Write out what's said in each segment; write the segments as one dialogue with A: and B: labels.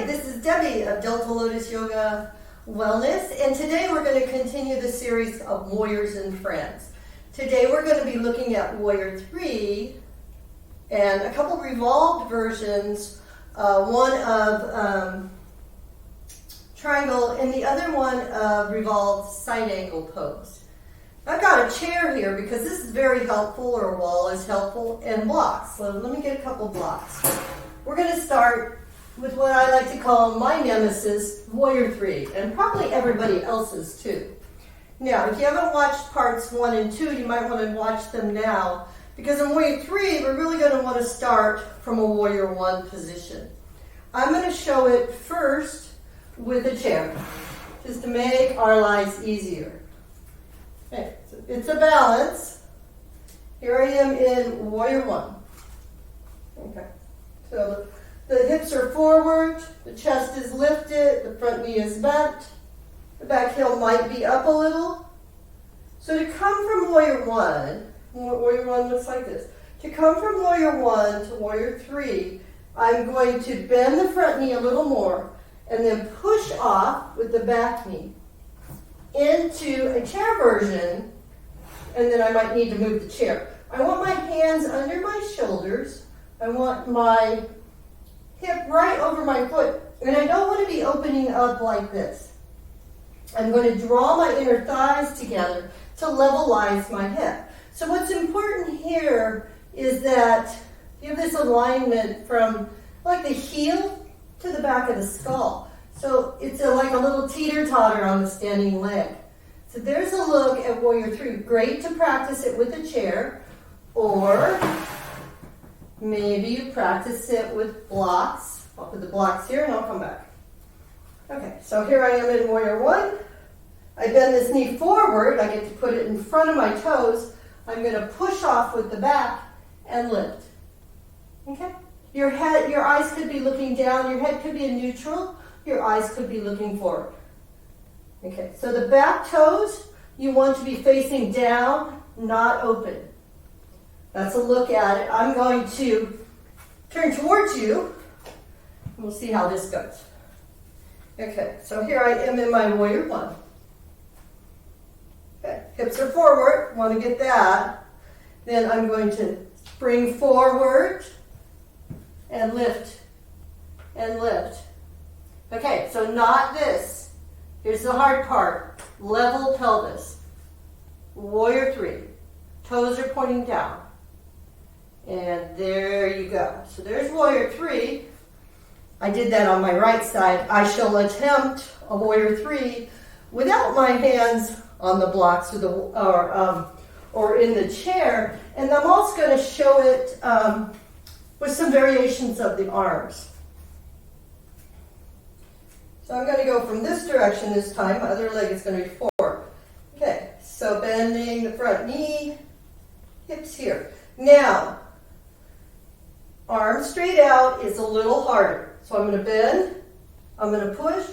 A: this is Debbie of Delta Lotus Yoga Wellness, and today we're going to continue the series of Warriors and Friends. Today we're going to be looking at Warrior 3 and a couple revolved versions, one of triangle and the other one of revolved side angle pose. I've got a chair here because this is very helpful, or a wall is helpful, and blocks. So let me get a couple blocks. We're going to start with what I like to call my nemesis, Warrior 3, and probably everybody else's too. Now, if you haven't watched parts 1 and 2, you might want to watch them now, because in Warrior 3, we're really going to want to start from a Warrior 1 position. I'm going to show it first with a chair, just to make our lives easier. Okay, so it's a balance. Here I am in Warrior 1. Okay, so the hips are forward, the chest is lifted, the front knee is bent, the back heel might be up a little. So to come from Warrior 1, Warrior 1 looks like this. To come from Warrior 1 to Warrior 3, I'm going to bend the front knee a little more and then push off with the back knee into a chair version, and then I might need to move the chair. I want my hands under my shoulders. I want my hip right over my foot, and I don't want to be opening up like this. I'm going to draw my inner thighs together to levelize my hip. So what's important here is that you have this alignment from like the heel to the back of the skull. So it's like a little teeter-totter on the standing leg. So there's a look at Warrior 3. Great to practice it with a chair, or maybe you practice it with blocks. I'll put the blocks here and I'll come back. Okay, so here I am in Warrior 1. I bend this knee forward. I get to put it in front of my toes. I'm going to push off with the back and lift. Okay? Your head, your eyes could be looking down. Your head could be in neutral. Your eyes could be looking forward. Okay, so the back toes, you want to be facing down, not open. That's a look at it. I'm going to turn towards you. We'll see how this goes. Okay, so here I am in my Warrior 1. Okay, hips are forward. Want to get that. Then I'm going to spring forward and lift and lift. Okay, so not this. Here's the hard part. Level pelvis. Warrior 3. Toes are pointing down. And there you go. So there's Warrior 3. I did that on my right side. I shall attempt a Warrior 3 without my hands on the blocks or in the chair. And I'm also going to show it with some variations of the arms. So I'm going to go from this direction this time. My other leg is going to be forward. Okay, so bending the front knee, hips here. Now, arms straight out is a little harder. So I'm going to bend, I'm going to push,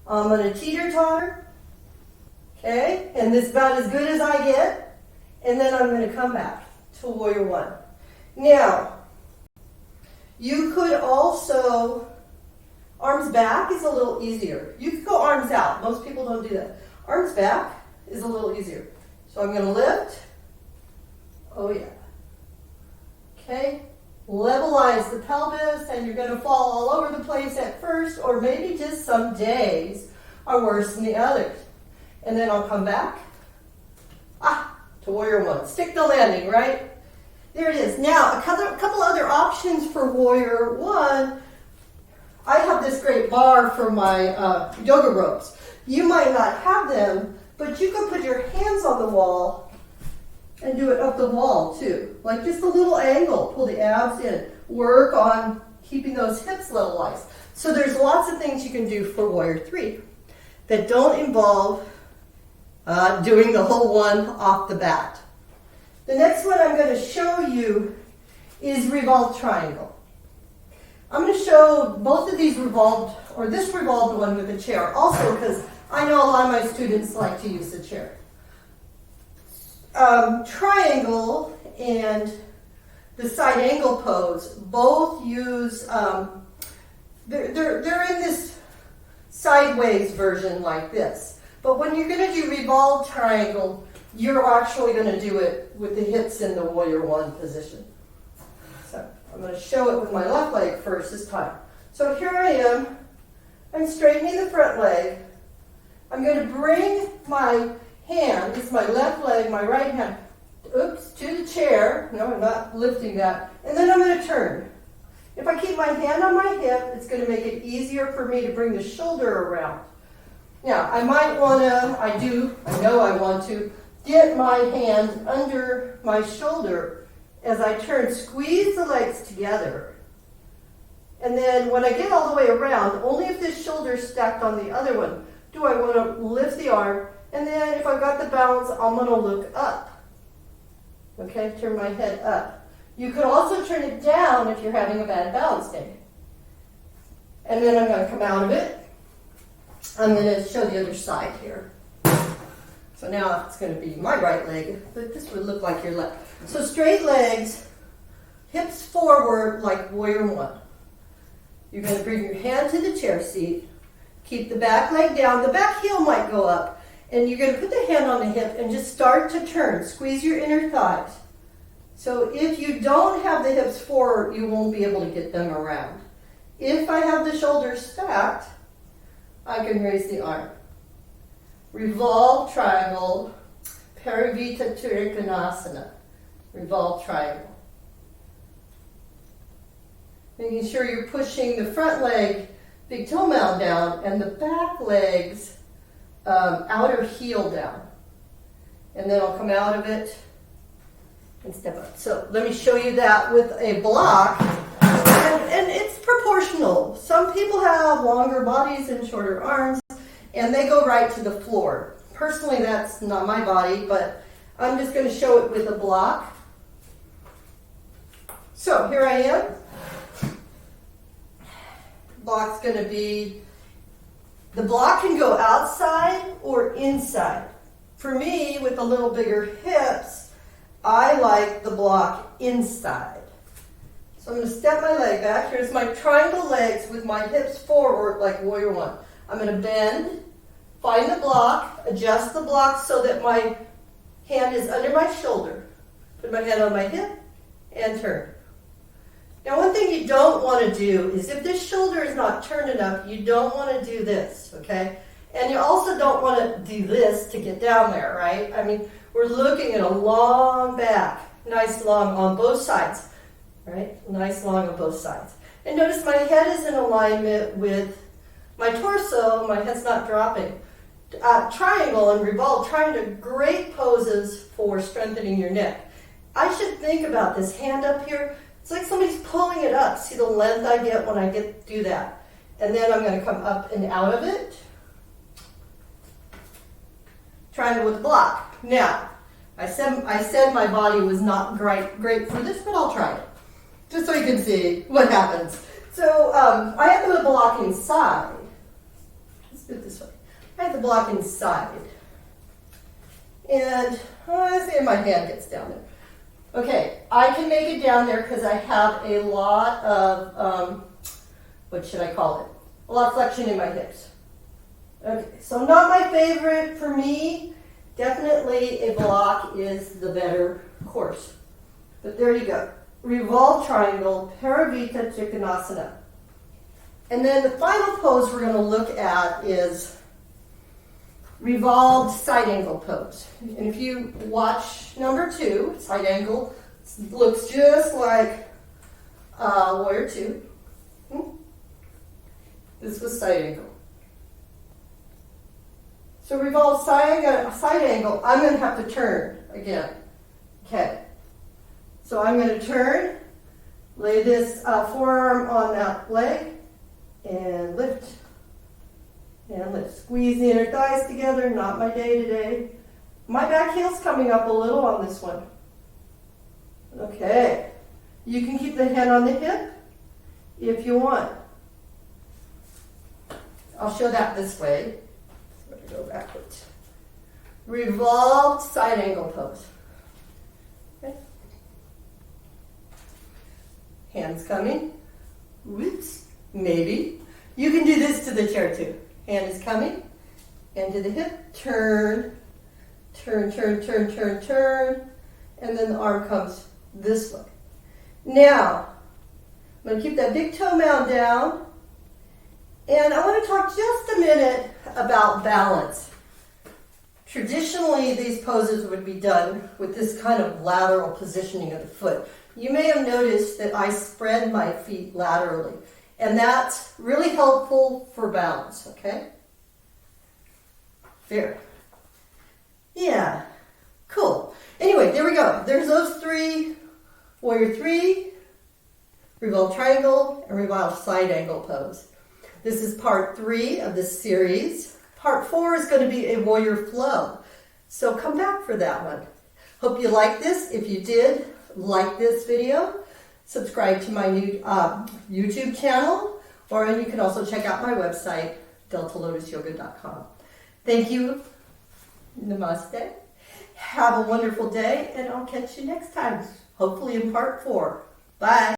A: I'm going to teeter-totter. Okay, and this is about as good as I get. And then I'm going to come back to Warrior 1. Now, you could also, arms back is a little easier. You could go arms out. Most people don't do that. Arms back is a little easier. So I'm going to lift. Oh yeah. Okay. Levelize the pelvis, and you're going to fall all over the place at first, or maybe just some days are worse than the others. And then I'll come back. To Warrior 1. Stick the landing, right? There it is. Now, a couple other options for Warrior 1. I have this great bar for my yoga ropes. You might not have them, but you can put your hands on the wall and do it up the wall too. Like just a little angle. Pull the abs in. Work on keeping those hips levelized. So there's lots of things you can do for Warrior 3 that don't involve doing the whole one off the bat. The next one I'm going to show you is revolved triangle. I'm going to show both of these revolved, or this revolved one with a chair, also because I know a lot of my students like to use the chair. Triangle and the side angle pose both use, they're in this sideways version like this. But when you're going to do revolved triangle, you're actually going to do it with the hips in the warrior one position. So I'm going to show it with my left leg first this time. So here I am. I'm straightening the front leg. I'm going to bring my hand, this is my left leg, my right hand, oops, to the chair. No, I'm not lifting that. And then I'm going to turn. If I keep my hand on my hip, it's going to make it easier for me to bring the shoulder around. Now, I might want to, I know I want to, get my hand under my shoulder as I turn, squeeze the legs together. And then when I get all the way around, only if this shoulder is stacked on the other one, do I want to lift the arm. And then if I've got the balance, I'm going to look up. Okay, turn my head up. You could also turn it down if you're having a bad balance day. And then I'm going to come out of it. I'm going to show the other side here. So now it's going to be my right leg, but this would look like your left. So straight legs, hips forward like warrior one. You're going to bring your hand to the chair seat. Keep the back leg down. The back heel might go up. And you're going to put the hand on the hip and just start to turn. Squeeze your inner thighs. So if you don't have the hips forward, you won't be able to get them around. If I have the shoulders stacked, I can raise the arm. Revolved triangle, Parivita Trikonasana. Revolved triangle. Making sure you're pushing the front leg, big toe mound down, and the back leg's outer heel down. And then I'll come out of it and step up. So let me show you that with a block. And it's proportional. Some people have longer bodies and shorter arms, and they go right to the floor. Personally, that's not my body, but I'm just going to show it with a block. So here I am. Block's going to be, the block can go outside or inside. For me, with a little bigger hips, I like the block inside. So I'm going to step my leg back. Here's my triangle legs with my hips forward like warrior one. I'm going to bend, find the block, adjust the block so that my hand is under my shoulder. Put my hand on my hip and turn. Now one thing you don't want to do is if this shoulder is not turned enough, you don't want to do this, okay? And you also don't want to do this to get down there, right? I mean, we're looking at a long back, nice long on both sides, right? Nice long on both sides. And notice my head is in alignment with my torso, my head's not dropping. Triangle and revolve, trying to great poses for strengthening your neck. I should think about this hand up here. It's like somebody's pulling it up. See the length I get when I do that. And then I'm going to come up and out of it. Triangle with the block. Now, I said my body was not great for this, but I'll try it. Just so you can see what happens. So I have the block inside. Let's do it this way. I have the block inside. And I see my hand gets down there. Okay, I can make it down there because I have a lot of, what should I call it? A lot of flexion in my hips. Okay, so not my favorite for me. Definitely a block is the better course. But there you go. Revolved triangle, Parivita Trikonasana. And then the final pose we're going to look at is revolved side angle pose. And if you watch number 2, side angle, looks just like warrior 2. This was side angle. So revolved side angle, I'm going to have to turn again. Okay. So I'm going to turn, lay this forearm on that leg, and lift. And lift. Squeeze the inner thighs together, not my day today. My back heel's coming up a little on this one. Okay. You can keep the hand on the hip if you want. I'll show that this way. So I'm going to go backwards. Revolved side angle pose. Okay. Hands coming. Whoops. Maybe. You can do this to the chair too. Hand is coming. Hand to the hip. Turn. Turn, turn, turn, turn, turn. And then the arm comes this way. Now, I'm going to keep that big toe mound down. And I want to talk just a minute about balance. Traditionally, these poses would be done with this kind of lateral positioning of the foot. You may have noticed that I spread my feet laterally, and that's really helpful for balance, okay? There. Yeah, cool. Anyway, there we go. There's those three, Warrior 3, Revolved Triangle, and Revolved Side Angle pose. This is part 3 of this series. Part 4 is going to be a Warrior Flow. So come back for that one. Hope you like this. If you did, like this video. Subscribe to my new YouTube channel. Or you can also check out my website, deltalotusyoga.com. Thank you. Namaste. Have a wonderful day, and I'll catch you next time. Hopefully in part 4. Bye.